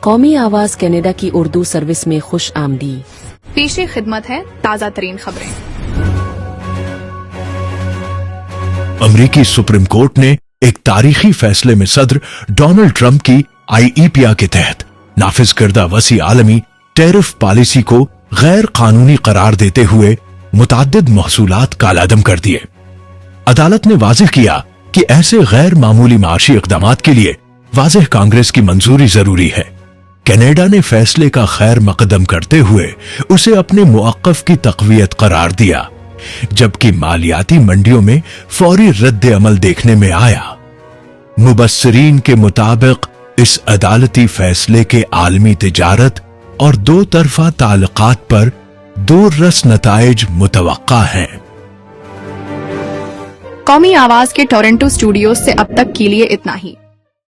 قومی آواز کینیڈا کی اردو سروس میں خوش آمدید۔ پیش خدمت ہے تازہ ترین خبریں۔ امریکی سپریم کورٹ نے ایک تاریخی فیصلے میں صدر ڈونلڈ ٹرمپ کی IEPA کے تحت نافذ کردہ وسیع عالمی ٹیرف پالیسی کو غیر قانونی قرار دیتے ہوئے متعدد محصولات کالعدم کر دیے۔ عدالت نے واضح کیا کہ ایسے غیر معمولی معاشی اقدامات کے لیے واضح کانگریس کی منظوری ضروری ہے۔ کینیڈا نے فیصلے کا خیر مقدم کرتے ہوئے اسے اپنے موقف کی تقویت قرار دیا، جبکہ مالیاتی منڈیوں میں فوری رد عمل دیکھنے میں آیا۔ مبصرین کے مطابق اس عدالتی فیصلے کے عالمی تجارت اور دو طرفہ تعلقات پر دور رس نتائج متوقع ہیں۔ قومی آواز کے ٹورنٹو اسٹوڈیوز سے اب تک کے لیے اتنا ہی۔